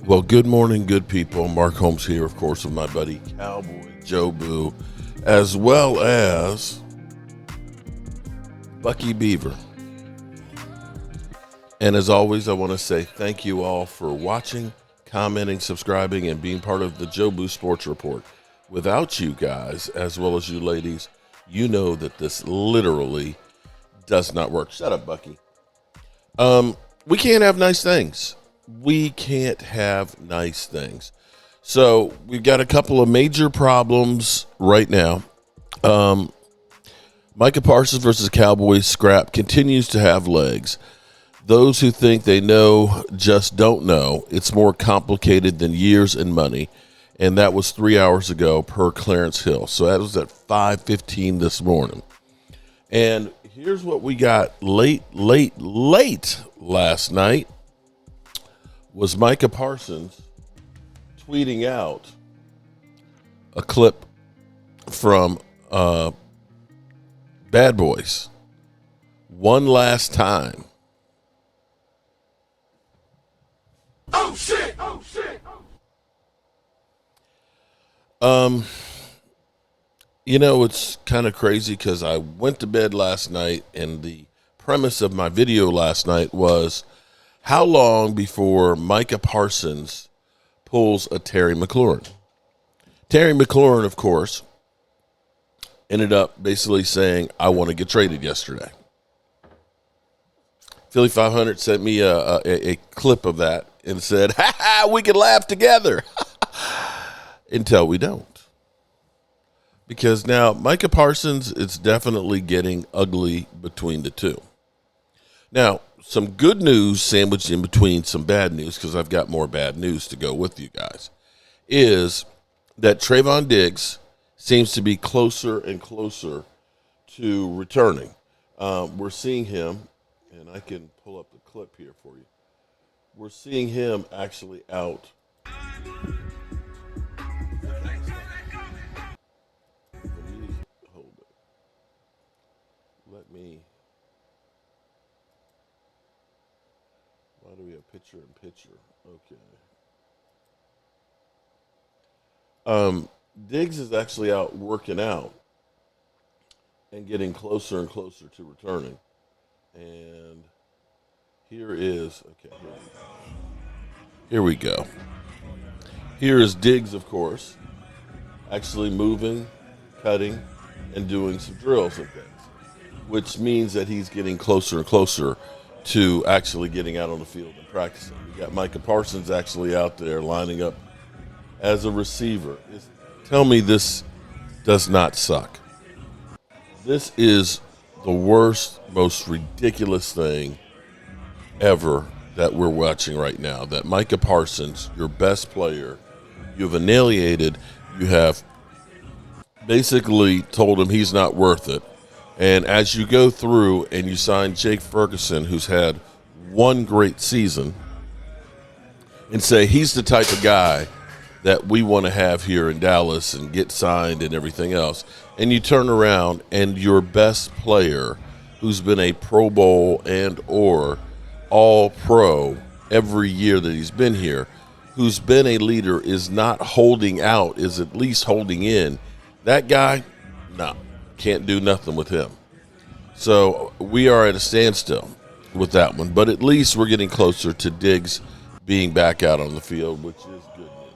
Well, good morning, good people. Mark Holmes here, of course, with my buddy Cowboy Joe Boo, as well as Bucky Beaver. And as always, I want to say thank you all for watching, commenting, subscribing, and being part of the Joe Boo Sports Report. Without you guys, as well as you ladies, you know that this literally does not work. Shut up, Bucky. We can't have nice things. We can't have nice things. So we've got a couple of major problems right now. Micah Parsons versus Cowboys scrap continues to have legs. Those who think they know just don't know. It's more complicated than years and money. And that was 3 hours ago per Clarence Hill. So that was at 5:15 this morning. And here's what we got late last night was Micah Parsons tweeting out a clip from Bad Boys, One Last Time. Oh shit! Oh shit! You know, it's kind of crazy because I went to bed last night and the premise of my video last night was how long before Micah Parsons pulls a Terry McLaurin. Terry McLaurin, of course, ended up basically saying, I want to get traded yesterday. Philly 500 sent me a clip of that and said, ha ha, we can laugh together. Until we don't. Because now Micah Parsons, it's definitely getting ugly between the two. Now, some good news sandwiched in between some bad news, because I've got more bad news to go with you guys, is that Trayvon Diggs seems to be closer and closer to returning. We're seeing him, and I can pull up the clip here for you. We're seeing him actually out. Why do we have picture in picture? Okay. Diggs is actually out working out and getting closer and closer to returning. And here is, okay, here we go. Here is Diggs, of course, actually moving, cutting, and doing some drills and things, which means that he's getting closer and closer to actually getting out on the field and practicing. We got Micah Parsons actually out there lining up as a receiver. Tell me this does not suck. This is the worst, most ridiculous thing ever that we're watching right now. That Micah Parsons, your best player, you've annihilated, you have basically told him he's not worth it. And as you go through and you sign Jake Ferguson, who's had one great season, and say he's the type of guy that we want to have here in Dallas and get signed and everything else, and you turn around and your best player, who's been a Pro Bowl and or All-Pro every year that he's been here, who's been a leader, is not holding out, is at least holding in, that guy, no. Can't do nothing with him. So we are at a standstill with that one. But at least we're getting closer to Diggs being back out on the field, which is good news.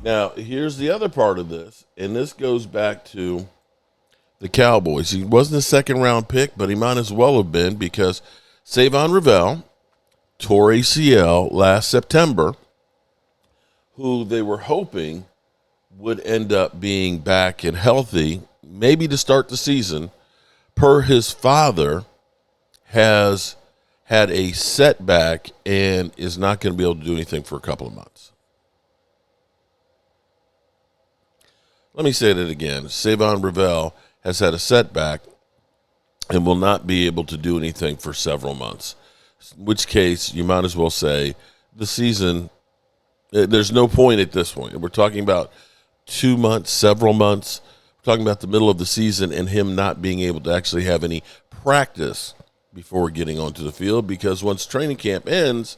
Now, here's the other part of this, and this goes back to the Cowboys. He wasn't a second-round pick, but he might as well have been because Revel tore ACL last September, who they were hoping would end up being back and healthy maybe to start the season, per his father, has had a setback and is not going to be able to do anything for a couple of months. Let me say that again. Revel has had a setback and will not be able to do anything for several months, in which case you might as well say the season, there's no point at this point. We're talking about 2 months, several months. Talking about the middle of the season and him not being able to actually have any practice before getting onto the field, because once training camp ends,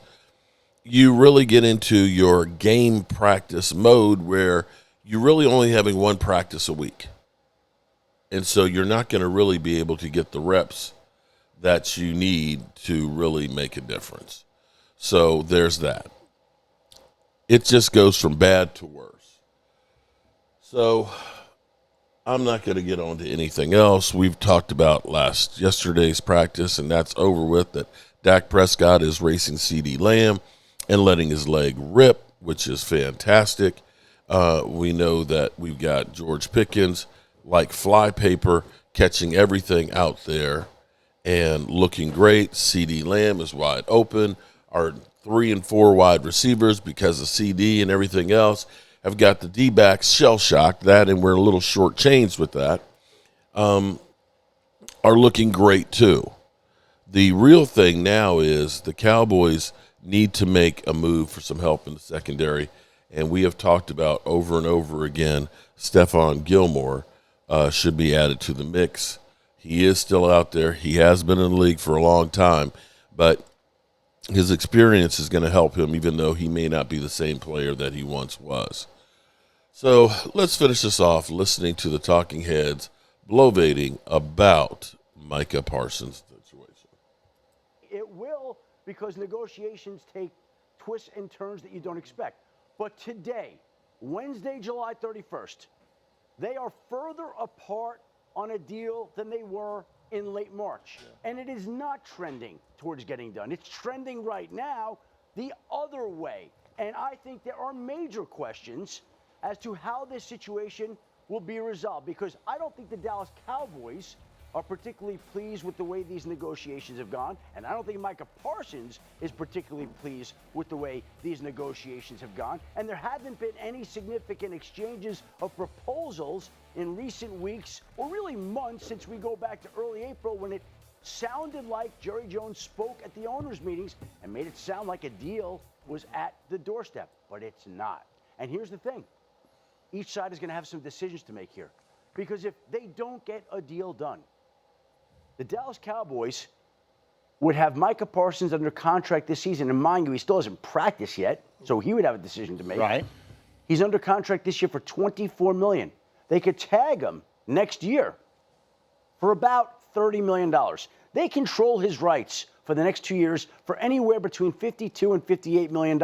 you really get into your game practice mode where you're really only having one practice a week. And so you're not going to really be able to get the reps that you need to really make a difference. So there's that. It just goes from bad to worse. So I'm not going to get on to anything else. We've talked about yesterday's practice, and that's over with, that Dak Prescott is racing CeeDee Lamb and letting his leg rip, which is fantastic. We know that we've got George Pickens like flypaper, catching everything out there and looking great. CeeDee Lamb is wide open. Our 3 and 4 wide receivers, because of CD and everything else, have got the D-backs shell-shocked. That, and we're a little short-changed with that, are looking great too. The real thing now is the Cowboys need to make a move for some help in the secondary, and we have talked about over and over again, Stephon Gilmore should be added to the mix. He is still out there. He has been in the league for a long time, but his experience is going to help him, even though he may not be the same player that he once was. So let's finish this off listening to the talking heads bloviating about Micah Parsons' situation. It will, because negotiations take twists and turns that you don't expect. But today, Wednesday, July 31st, they are further apart on a deal than they were in late March. Yeah. And it is not trending towards getting done. It's trending right now the other way. And I think there are major questions as to how this situation will be resolved, because I don't think the Dallas Cowboys are particularly pleased with the way these negotiations have gone, and I don't think Micah Parsons is particularly pleased with the way these negotiations have gone, and there haven't been any significant exchanges of proposals in recent weeks, or really months, since we go back to early April, when it sounded like Jerry Jones spoke at the owners' meetings and made it sound like a deal was at the doorstep, but it's not. And here's the thing. Each side is going to have some decisions to make here, because if they don't get a deal done, the Dallas Cowboys would have Micah Parsons under contract this season. And mind you, he still hasn't practiced yet, so he would have a decision to make. Right. He's under contract this year for $24 million. They could tag him next year for about $30 million. They control his rights for the next 2 years for anywhere between $52 and $58 million,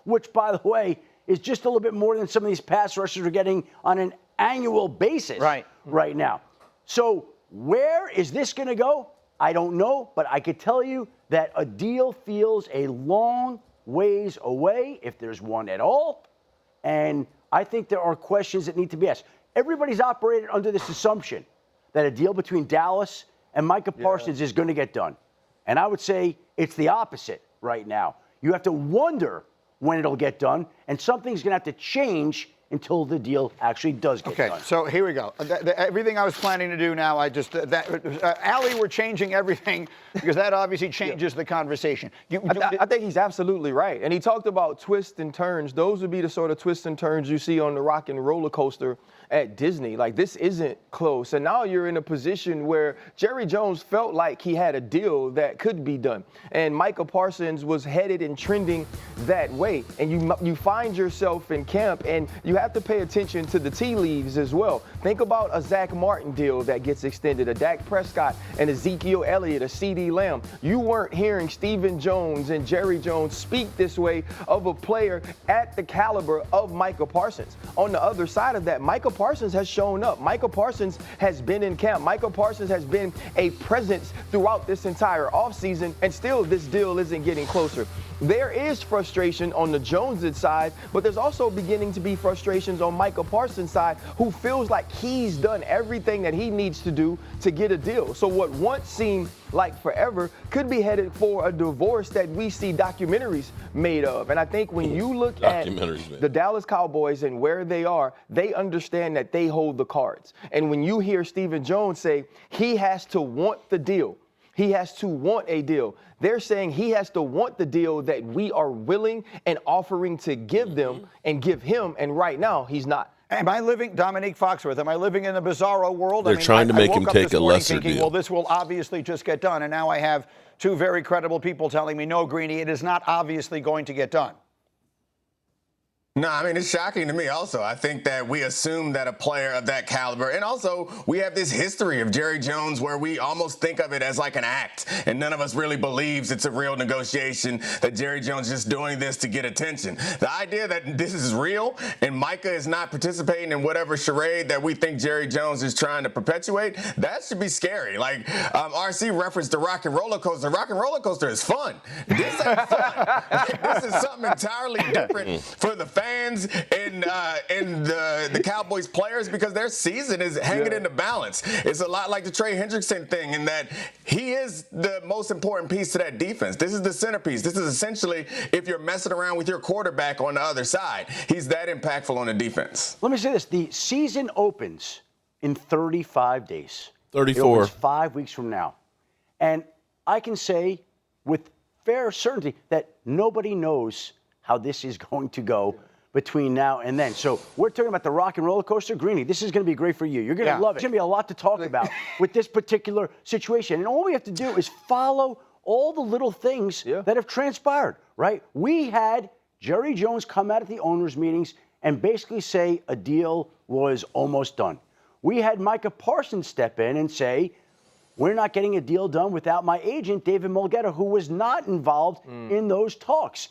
which, by the way, is just a little bit more than some of these pass rushers are getting on an annual basis right now. So where is this going to go? I don't know, but I could tell you that a deal feels a long ways away, if there's one at all. And I think there are questions that need to be asked. Everybody's operated under this assumption that a deal between Dallas and Micah Parsons is going to get done. And I would say it's the opposite right now. You have to wonder when it'll get done, and something's going to have to change until the deal actually does get done. Okay, so here we go. Everything I was planning to do now, Allie, we're changing everything, because that obviously changes the conversation. I think he's absolutely right. And he talked about twists and turns. Those would be the sort of twists and turns you see on the rock and roller coaster at Disney. Like, this isn't close. And now you're in a position where Jerry Jones felt like he had a deal that could be done. And Micah Parsons was headed and trending that way. And you find yourself in camp, and you have to pay attention to the tea leaves as well. Think about a Zach Martin deal that gets extended, a Dak Prescott and Ezekiel Elliott, a CeeDee Lamb. You weren't hearing Stephen Jones and Jerry Jones speak this way of a player at the caliber of Micah Parsons. On the other side of that, Micah Parsons has shown up. Micah Parsons has been in camp. Micah Parsons has been a presence throughout this entire offseason, and still this deal isn't getting closer. There is frustration on the Jones side, but there's also beginning to be frustrations on Micah Parsons' side, who feels like he's done everything that he needs to do to get a deal. So what once seemed like forever could be headed for a divorce that we see documentaries made of. And I think when you look at the Dallas Cowboys and where they are, they understand that they hold the cards. And when you hear Stephen Jones say he has to want the deal, he has to want a deal, they're saying he has to want the deal that we are willing and offering to give them and give him, and right now he's not. Am I living, Dominique Foxworth, am I living in a bizarro world? They're trying to make him take a lesser thinking, deal. well, this will obviously just get done. And now I have two very credible people telling me, no, Greeny, it is not obviously going to get done. No, I mean, it's shocking to me also. I think that we assume that a player of that caliber, and also we have this history of Jerry Jones where we almost think of it as like an act, and none of us really believes it's a real negotiation, that Jerry Jones is just doing this to get attention. The idea that this is real and Micah is not participating in whatever charade that we think Jerry Jones is trying to perpetuate, that should be scary. Like RC referenced the rock and roller coaster. Rock and roller coaster is fun. This ain't fun. This is something entirely different for the fans and the Cowboys players, because their season is hanging in the balance. It's a lot like the Trey Hendrickson thing in that he is the most important piece to that defense. This is the centerpiece. This is essentially if you're messing around with your quarterback on the other side. He's that impactful on the defense. Let me say this. The season opens in 35 days. 34. It opens 5 weeks from now. And I can say with fair certainty that nobody knows how this is going to go between now and then. So we're talking about the rock and roller coaster. Greeny, this is going to be great for you. You're going to love it. There's going to be a lot to talk about with this particular situation. And all we have to do is follow all the little things that have transpired, right? We had Jerry Jones come out at the owners' meetings and basically say a deal was almost done. We had Micah Parsons step in and say, we're not getting a deal done without my agent, David Mulgeta, who was not involved in those talks.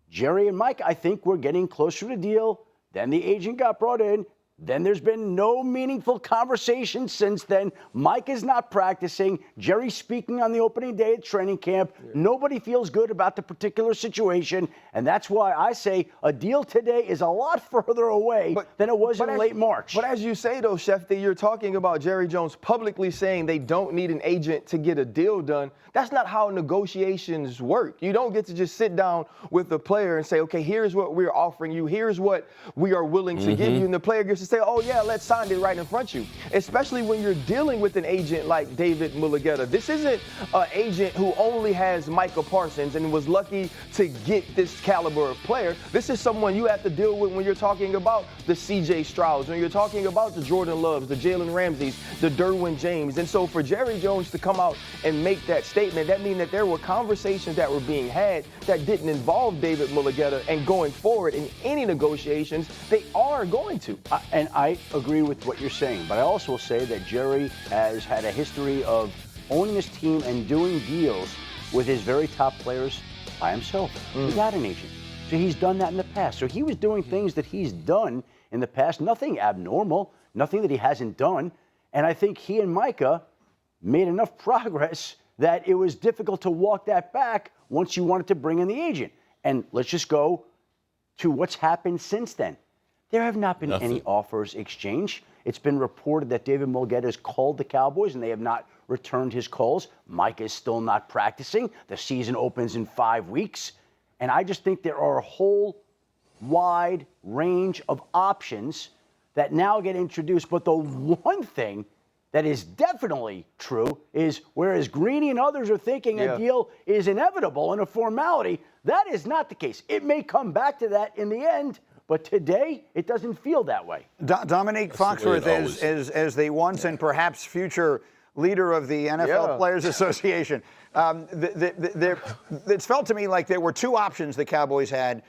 Jerry and Mike, I think we're getting closer to a deal. Then the agent got brought in. Then there's been no meaningful conversation since then. Mike is not practicing. Jerry's speaking on the opening day at training camp. Nobody feels good about the particular situation. And that's why I say a deal today is a lot further away than it was in late March. But as you say, though, Chef, that you're talking about Jerry Jones publicly saying they don't need an agent to get a deal done. That's not how negotiations work. You don't get to just sit down with the player and say, okay, here's what we're offering you. Here's what we are willing to give you. And the player gets to say, oh, yeah, let's sign it right in front of you, especially when you're dealing with an agent like David Mulgeta. This isn't an agent who only has Micah Parsons and was lucky to get this caliber of player. This is someone you have to deal with when you're talking about the C.J. Strouds, when you're talking about the Jordan Loves, the Jalen Ramseys, the Derwin James. And so for Jerry Jones to come out and make that statement, that means that there were conversations that were being had that didn't involve David Mulgeta, and going forward in any negotiations, they are going to. And I agree with what you're saying, but I also will say that Jerry has had a history of owning his team and doing deals with his very top players by himself. Without an agent. So he's done that in the past. So he was doing things that he's done in the past, nothing abnormal, nothing that he hasn't done. And I think he and Micah made enough progress that it was difficult to walk that back once you wanted to bring in the agent. And let's just go to what's happened since then. There have not been any offers exchanged. It's been reported that David Mulgeta has called the Cowboys and they have not returned his calls. Mike is still not practicing. The season opens in 5 weeks. And I just think there are a whole wide range of options that now get introduced. But the one thing that is definitely true is whereas Greeny and others are thinking a deal is inevitable and a formality, that is not the case. It may come back to that in the end, but today it doesn't feel that way. Dominique Foxworth, as the once and perhaps future leader of the NFL Players Association, it's felt to me like there were two options the Cowboys had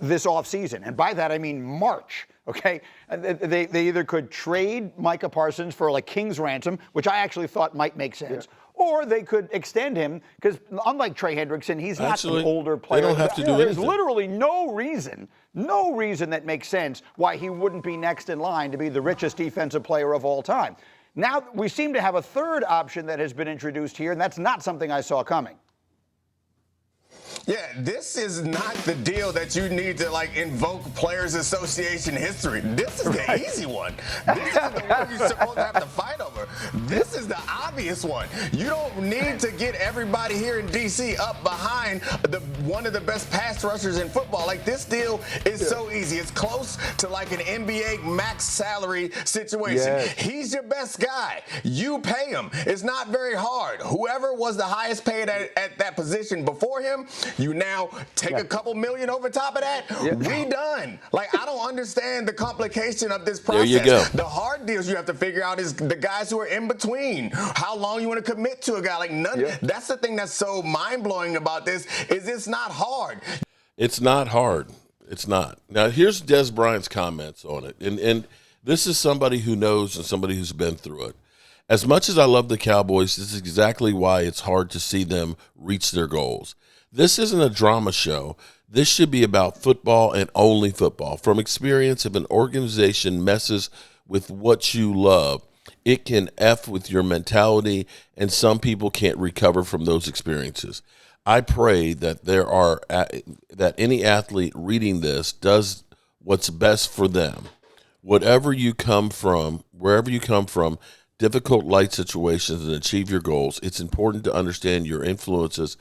this offseason. And by that, I mean March, okay? They either could trade Micah Parsons for like king's ransom, which I actually thought might make sense, or they could extend him, because unlike Trey Hendrickson, he's not an older player. They don't have to do There's anything. literally no reason that makes sense why he wouldn't be next in line to be the richest defensive player of all time. Now we seem to have a third option that has been introduced here, and that's not something I saw coming. Yeah, this is not the deal that you need to like invoke Players Association history. This is the easy one. This is the one you're supposed to have to fight over. cover. This is the obvious one. You don't need to get everybody here in D.C. up behind one of the best pass rushers in football. Like, this deal is so easy. It's close to like an NBA max salary situation. Yes. He's your best guy. You pay him. It's not very hard. Whoever was the highest paid at that position before him, you now take a couple million over top of that. We done. Like, I don't understand the complication of this process. There you go. The hard deals you have to figure out is the guys who are in between. How long you want to commit to a guy? Like, that's the thing that's so mind-blowing about this, is it's not hard. It's not hard. It's not. Now, here's Des Bryant's comments on it. And this is somebody who knows and somebody who's been through it. As much as I love the Cowboys, this is exactly why it's hard to see them reach their goals. This isn't a drama show. This should be about football and only football. From experience, if an organization messes with what you love, it can F with your mentality, and some people can't recover from those experiences. I pray that that any athlete reading this does what's best for them. Wherever you come from, difficult life situations, and achieve your goals, it's important to understand your influences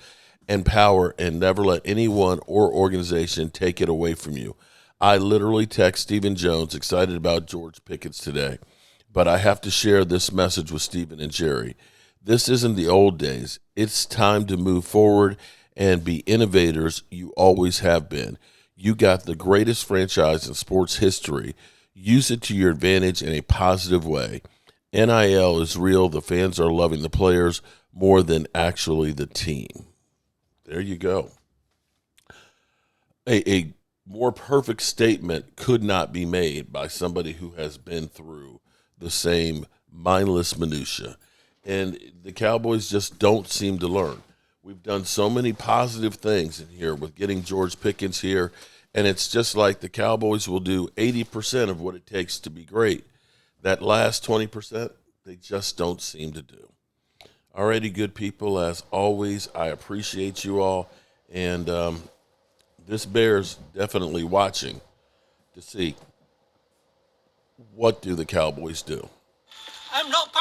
and power and never let anyone or organization take it away from you. I literally text Stephen Jones excited about George Pickens today, but I have to share this message with Stephen and Jerry. This isn't the old days. It's time to move forward and be innovators. You always have been. You got the greatest franchise in sports history. Use it to your advantage in a positive way. NIL is real. The fans are loving the players more than actually the team. There you go. A more perfect statement could not be made by somebody who has been through the same mindless minutia. And the Cowboys just don't seem to learn. We've done so many positive things in here with getting George Pickens here, and it's just like the Cowboys will do 80% of what it takes to be great. That last 20%, they just don't seem to do. Alrighty, good people, as always, I appreciate you all, and this bears definitely watching to see what do the Cowboys do. I'm not